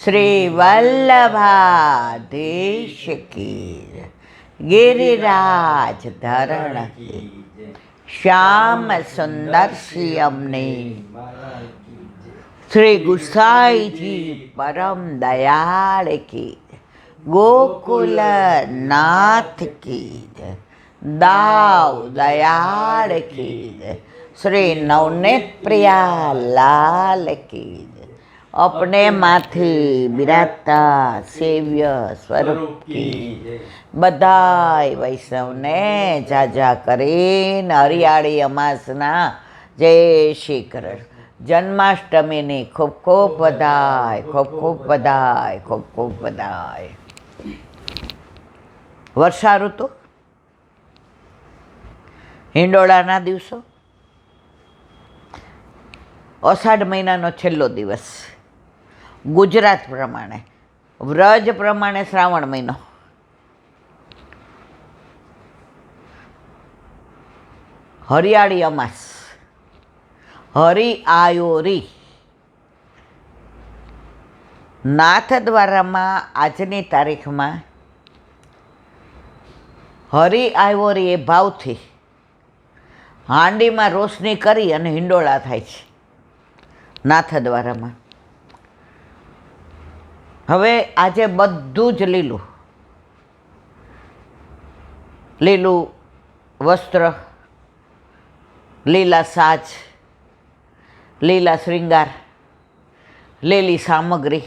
શ્રી વલ્લભાધીશ કી, ગિરિરાજ ધરણ કી, શ્યામ સુંદર શ્યામની, શ્રી ગુસાઈજી પરમ દયાળ કી, ગોકુલ નાથ કી, દાવ દયાળ કી, શ્રી નવનેત પ્રિયા લાલ કી, अपने माथी बिराजता सेव्य स्वरूप की, बधाई वैष्णवने जाजा કરીને હરિયાળી અમાસના જય શ્રી કૃષ્ણ. જન્માષ્ટમીની ખૂબ ખૂબ બધાઈ, ખૂબ ખૂબ બધાઈ, ખૂબ ખૂબ બધાઈ. વર્ષા ઋતુ, હિંડોળાના દિવસો, અષાઢ મહિનાનો છેલ્લો દિવસ, ગુજરાત પ્રમાણે, વ્રજ પ્રમાણે શ્રાવણ મહિનો. હરિયાળી અમાસ, હરિ આયોરી. નાથદ્વારામાં આજની તારીખમાં હરિ આયોરી એ ભાવથી હાંડીમાં રોશની કરી અને હિંડોળા થાય છે નાથદ્વારામાં. હવે આજે બધું જ લીલું, લીલું વસ્ત્ર, લીલા સાજ, લીલા શ્રૃંગાર, લીલી સામગ્રી,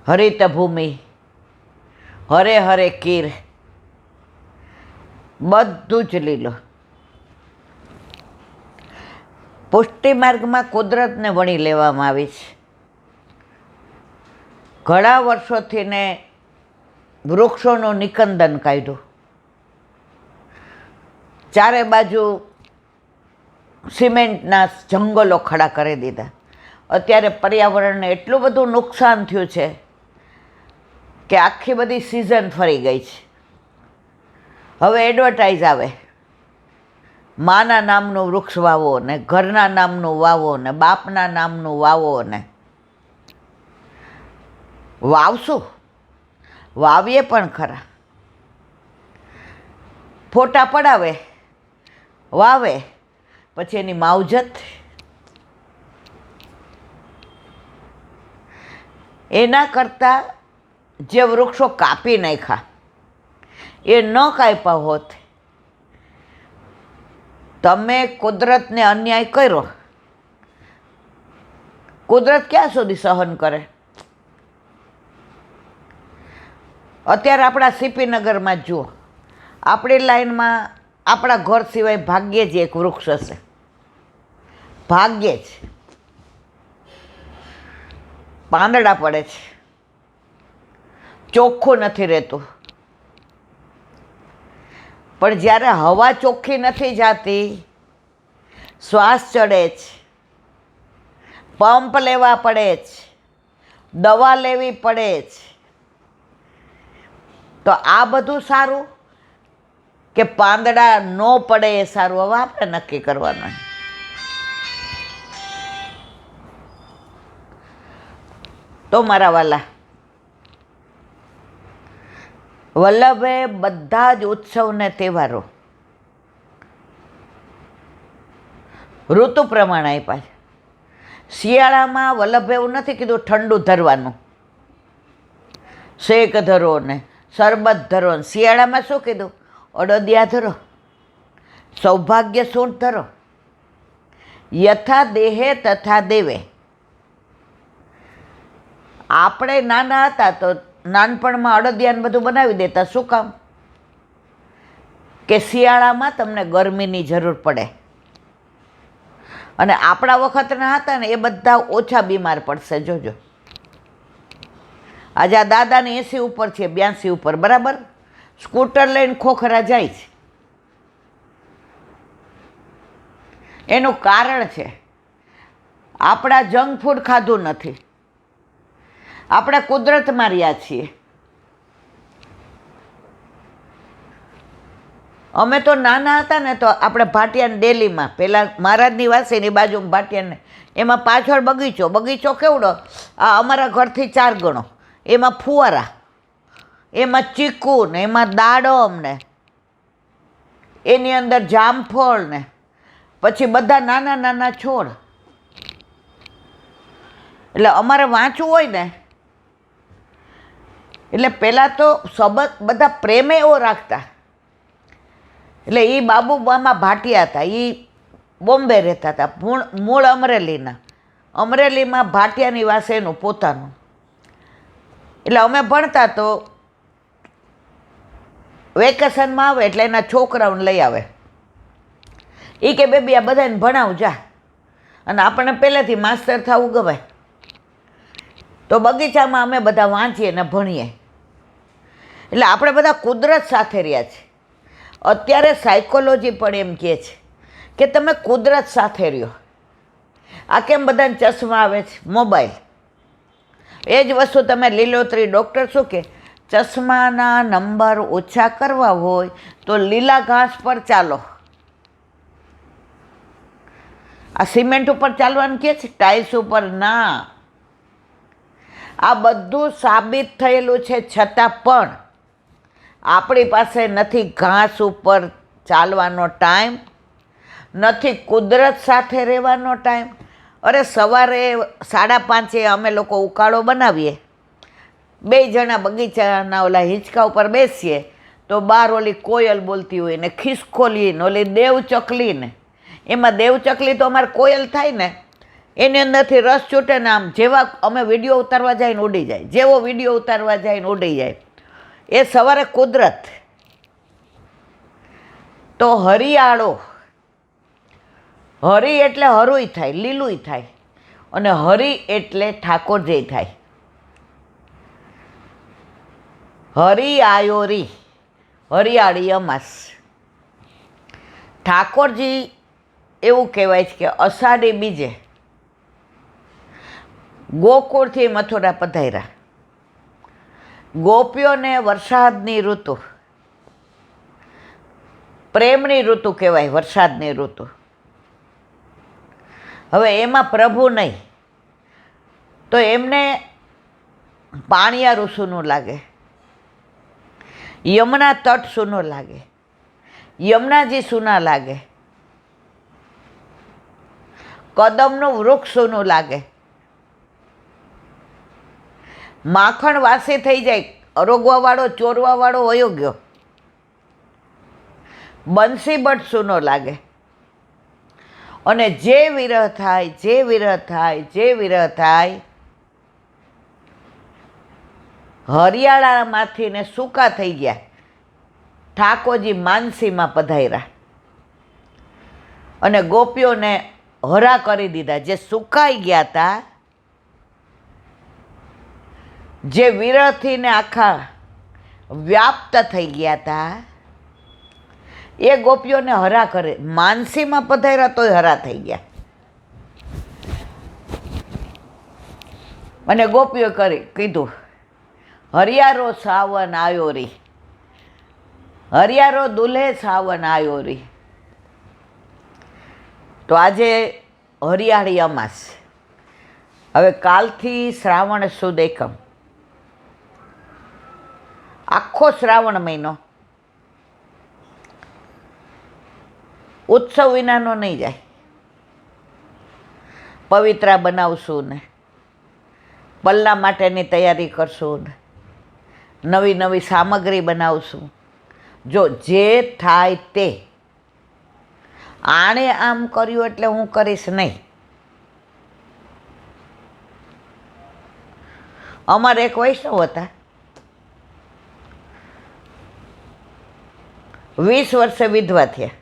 હરિત ભૂમિ, હરે હરે કીર, બધું જ લીલું. પુષ્ટિ માર્ગમાં કુદરતને વણી લેવામાં આવી છે. ઘણા વર્ષોથી ને વૃક્ષોનું નિકંદન કાઢ્યું, ચારે બાજુ સિમેન્ટના જંગલો ખડા કરી દીધા. અત્યારે પર્યાવરણને એટલું બધું નુકસાન થયું છે કે આખી બધી સિઝન ફરી ગઈ છે. હવે એડવર્ટાઇઝ આવે, માના નામનું વૃક્ષ વાવો ને, ઘરના નામનું વાવો ને, બાપના નામનું વાવો ને. વાવશું, વાવીએ પણ ખરા, ફોટા પડાવે, વાવે, પછી એની માવજત. એના કરતાં જે વૃક્ષો કાપી નાખ્યા એ ન કાપ્યા હોત, તમે કુદરતને અન્યાય કર્યો, કુદરત ક્યાં સુધી સહન કરે? અત્યારે આપણા સીપીનગરમાં જ જુઓ, આપણી લાઈનમાં આપણા ઘર સિવાય ભાગ્યે જ એક વૃક્ષ હશે, ભાગ્યે જ. પાંદડા પડે છે, ચોખ્ખું નથી રહેતું. પણ જ્યારે હવા ચોખ્ખી નથી જાતી, શ્વાસ ચડે છે, પંપ લેવા પડે છે, દવા લેવી પડે છે, તો આ બધું સારું કે પાંદડા ન પડે એ સારું? હવે આપણે નક્કી કરવાનું. તો મારા વાલા, વલ્લભે બધા જ ઉત્સવ ને તહેવારો ઋતુ પ્રમાણે આપ્યા છે. શિયાળામાં વલ્લભે એવું નથી કીધું ઠંડુ ધરવાનું, શેક ધરો ને શરબત ધરો. શિયાળામાં શું કીધું? અડદિયા ધરો, સૌભાગ્ય સૂંઠ ધરો, યથા દેહે તથા દેવે. આપણે નાના હતા તો નાનપણમાં અડદિયાને બધું બનાવી દેતા. શું કામ? કે શિયાળામાં તમને ગરમીની જરૂર પડે. અને આપણા વખતના હતા ને એ બધા ઓછા બીમાર પડશે. જોજો, આજે આ દાદાને 80 ઉપર છે, 82 ઉપર, બરાબર, સ્કૂટર લઈને ખોખરા જાય છે. એનું કારણ છે આપણા જંક ફૂડ ખાધું નથી, આપણે કુદરતમાં રહ્યા છીએ. અમે તો નાના હતા ને તો આપણે ભાટિયાને ડેલીમાં પહેલાં મહારાજની વાસીની બાજુમાં ભાટિયાને એમાં પાછળ બગીચો બગીચો કેવડો આ અમારા ઘરથી 4 ગણો, એમાં ફુવારા, એમાં ચીકુ ને એમાં દાડમ ને એની અંદર જામફળ ને પછી બધા નાના નાના છોડ. એટલે અમારે વાંચવું હોય ને એટલે પહેલાં તો સંબંધ બધા પ્રેમે એવો રાખતા. એટલે એ બાબુ મામા ભાટિયા હતા, એ બોમ્બે રહેતા હતા, મૂળ અમરેલીના. અમરેલીમાં ભાટિયાની વાસે એનું પોતાનું. એટલે અમે ભણતા તો વેકેશનમાં આવે એટલે એના છોકરાઓને લઈ આવે. એ કે બેબી આ બધાને ભણાવ જા, અને આપણને પહેલેથી માસ્તર થવું ગમે. તો બગીચામાં અમે બધા વાંચીએ ને ભણીએ. એટલે આપણે બધા કુદરત સાથે રહ્યા છીએ. અત્યારે સાયકોલોજી પણ એમ કહે છે કે તમે કુદરત સાથે રહ્યો. આ કેમ બધાને ચશ્મા આવે છે? મોબાઈલ. એ જ વસ્તુ તમે લીલોતરી ડૉક્ટર શું કે ચશ્માના નંબર ઓછા કરવા હોય તો લીલા ઘાસ પર ચાલો. આ સિમેન્ટ ઉપર ચાલવાનું કહે છે, ટાઇલ્સ ઉપર ના. આ બધું સાબિત થયેલું છે, છતાં પણ આપણી પાસે નથી ઘાસ ઉપર ચાલવાનો ટાઈમ, નથી કુદરત સાથે રહેવાનો ટાઈમ. અરે સવારે 5:30 અમે લોકો ઉકાળો બનાવીએ, 2 જણા બગીચાના ઓલા હિંચકા ઉપર બેસીએ તો બહાર ઓલી કોયલ બોલતી હોય ને ખિસકોલી ને ઓલી દેવચકલી ને, એમાં દેવચકલી તો અમારે કોયલ થાય ને એની અંદરથી રસ છૂટે ને આમ જેવા અમે વિડીયો ઉતારવા જાય ને ઉડી જાય, જેવો વિડીયો ઉતારવા જાય ને ઉડી જાય. એ સવારે કુદરત. તો હરિયાળો, હરી એટલે હરુંય થાય, લીલુંય થાય, અને હરી એટલે ઠાકોરજી થાય. હરી આયો રી, હરિયાળી અમાસ. ઠાકોરજી એવું કહેવાય છે કે અષાઢી બીજે ગોકુળથી મથુરા પધાર્યા. ગોપીઓને વરસાદની ઋતુ, પ્રેમની ઋતુ કહેવાય, વરસાદની ઋતુ. હવે એમાં પ્રભુ નહીં તો એમને પાણિયારું સૂનું લાગે, યમુના તટ સૂનો લાગે, યમુનાજી સૂના લાગે, કદમનું વૃક્ષ સૂનું લાગે, માખણ વાસી થઈ જાય, અરોગવાવાળો ચોરવાવાળો વયો ગયો, બંસીબટ સૂનો લાગે. અને જે વિરહ થાય, જે વિરહ થાય, જે વિરહ થાય, હરિયાળામાંથી ને સૂકા થઈ ગયા. ઠાકોરજી માનસીમાં પધાર્યા અને ગોપીઓને હરા કરી દીધા. જે સુકાઈ ગયા હતા, જે વિરહથી ને આખા વ્યાપ્ત થઈ ગયા હતા, એ ગોપીઓને હરા કરે. માનસીમાં પધાર્યા તોય હરા થઈ ગયા. અને ગોપીઓ કીધું હરિયારો સાવન આયો રી, હરિયારો દુલ્હે સાવન આયો રી. તો આજે હરિયાળી અમાસ. હવે કાલથી શ્રાવણ સુદ એકમ, આખો શ્રાવણ મહિનો ઉત્સવ વિનાનો નહીં જાય. પવિત્રા બનાવશું ને પલ્લા માટેની તૈયારી કરશું ને નવી નવી સામગ્રી બનાવશું. જો જે થાય તે, આણે આમ કર્યું એટલે હું કરીશ નહીં. અમારે એક વૈષ્ણવ હતા, 20 વર્ષે વિધવા થયા,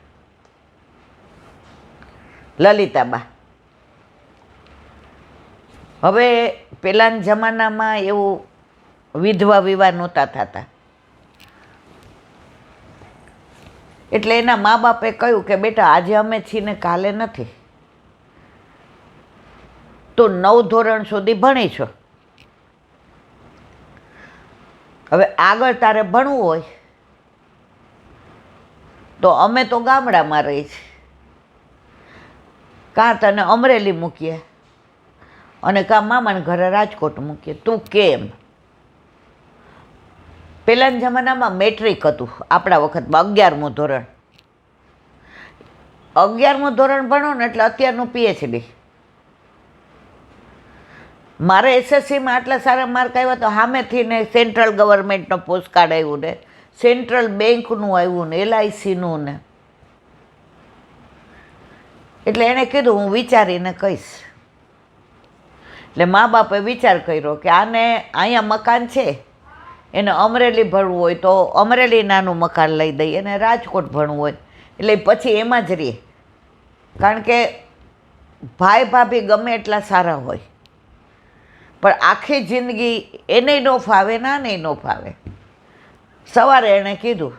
લલિતાબા. હવે પેલાના જમાનામાં એવું વિધવા વિવાહ નહોતા થતા. એટલે એના મા બાપે કહ્યું કે બેટા આજે અમે છીએ ને કાલે નથી, તો 9 ધોરણ સુધી ભણી છો, હવે આગળ તારે ભણવું હોય તો અમે તો ગામડામાં રહી છીએ, કાં તને અમરેલી મૂકીએ અને કાં મામાને ઘરે રાજકોટ મૂકીએ, તું કેમ? પહેલાંના જમાનામાં મેટ્રિક હતું, આપણા વખતમાં 11મું ધોરણ. 11મું ધોરણ ભણો ને એટલે અત્યારનું PhD. મારે SSCમાં આટલા સારા માર્ક આવ્યા તો સામેથી ને સેન્ટ્રલ ગવર્મેન્ટનો પોસ્ટકાર્ડ આવ્યું ને, સેન્ટ્રલ બેંકનું આવ્યું ને, LICનું ને. એટલે એણે કીધું હું વિચારીને કહીશ. એટલે મા બાપે વિચાર કર્યો કે આને અહીંયા મકાન છે, એને અમરેલી ભણવું હોય તો અમરેલી નાનું મકાન લઈ દઈએ, અને રાજકોટ ભણવું હોય એટલે પછી એમાં જ રહીએ. કારણ કે ભાઈ ભાભી ગમે એટલા સારા હોય પણ આખી જિંદગી એને ન ફાવે, નાને ન ફાવે. સવારે એણે કીધું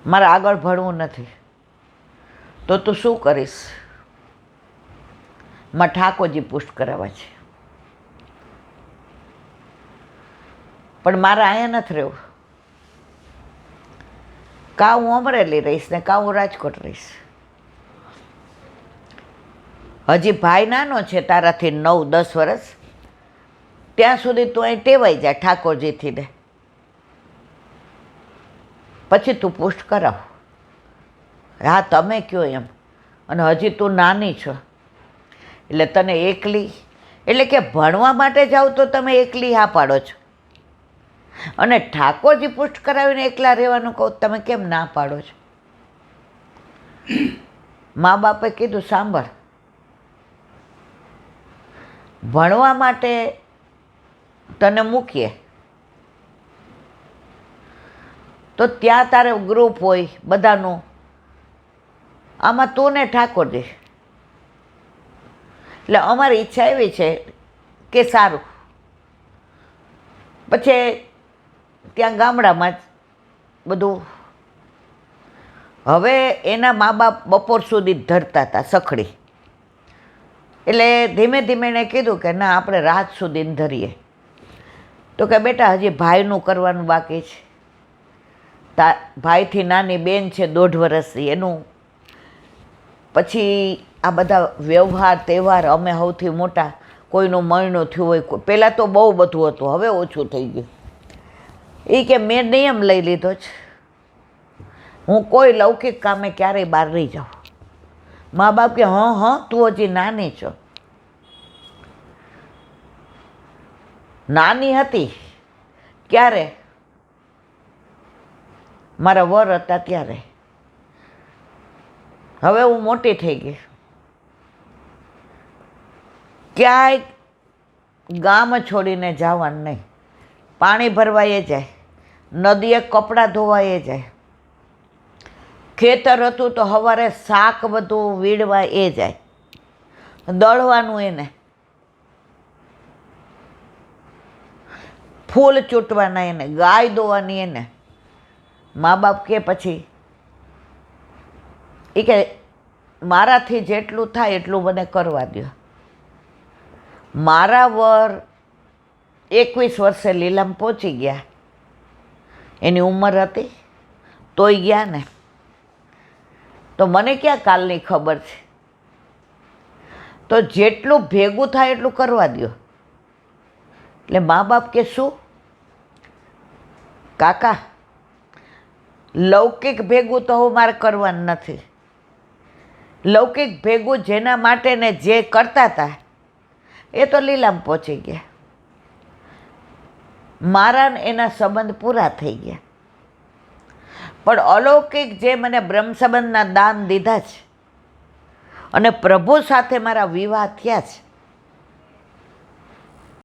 મારે આગળ ભણવું નથી, તો તું શું કરીશ? માં ઠાકોરજી પુષ્ટ કરાવવા છે, પણ મારે અહીંયા નથી રહેવું. કાં હું અમરેલી રહીશ ને કાં હું રાજકોટ રહીશ. હજી ભાઈ નાનો છે તારાથી 9-10 વર્ષ, ત્યાં સુધી તું અહીં ટેવાઈ જાય ઠાકોરજીથી ને, પછી તું પુષ્ટ કરાવ. હા તમે કહો એમ. અને હજી તું નાની છો એટલે તને એકલી, એટલે કે ભણવા માટે જાઓ તો તમે એકલી હા પાડો છો, અને ઠાકોરજી પુષ્ટ કરાવીને એકલા રહેવાનું કહું તમે કેમ ના પાડો છો? મા બાપે કીધું સાંભળ, ભણવા માટે તને મૂકીએ તો ત્યાં તારે ગ્રુપ હોય બધાનું, આમાં તું ને ઠાકોરજી. એટલે અમારી ઈચ્છા એવી છે કે સારું, પછી ત્યાં ગામડામાં જ બધું. હવે એના મા બાપ બપોર સુધી ધરતા હતા સખડી, એટલે ધીમે ધીમે એણે કીધું કે ના આપણે રાત સુધી ધરીએ. તો કે બેટા હજી ભાઈનું કરવાનું બાકી છે, ભાઈથી નાની બેન છે 1.5 વર્ષની, એનું પછી આ બધા વ્યવહાર તહેવાર, અમે સૌથી મોટા, કોઈનું મરણું થયું હોય, પહેલાં તો બહુ બધું હતું, હવે ઓછું થઈ ગયું. એ કે મેં નિયમ લઈ લીધો છે, હું કોઈ લૌકિક કામે ક્યારેય બહાર નહીં જાઉં. મા બાપ કે હં તું હજી નાની છો. નાની હતી ક્યારે? મારા વર હતા ત્યારે. હવે હું મોટી થઈ ગઈ, ક્યાંય ગામ છોડીને જવાનું નહીં. પાણી ભરવાએ જાય, નદીએ કપડાં ધોવાએ જાય, ખેતર હતું તો સવારે શાક બધું વીણવા એ જાય, દળવાનું એને, ફૂલ ચૂંટવાના એને, ગાય દોવાની એને. મા બાપ કે પછી એ કે મારાથી જેટલું થાય એટલું મને કરવા દો. મારા વર 21 વર્ષે લીલામ પહોંચી ગયા, એની ઉંમર હતી તોય ગયા ને. તો મને ક્યાં કાલની ખબર છે? તો જેટલું ભેગું થાય એટલું કરવા દો. એટલે મા બાપ કે શું કાકા, લૌકિક ભેગું તો હું મારે કરવાનું નથી. લૌકિક ભેગું જેના માટે ને જે કરતા હતા એ તો લીલામ પહોંચી ગયા, મારા ને એના સંબંધ પૂરા થઈ ગયા. પણ અલૌકિક જે મને બ્રહ્મ સંબંધના દાન દીધા છે અને પ્રભુ સાથે મારા વિવાહ થયા છે,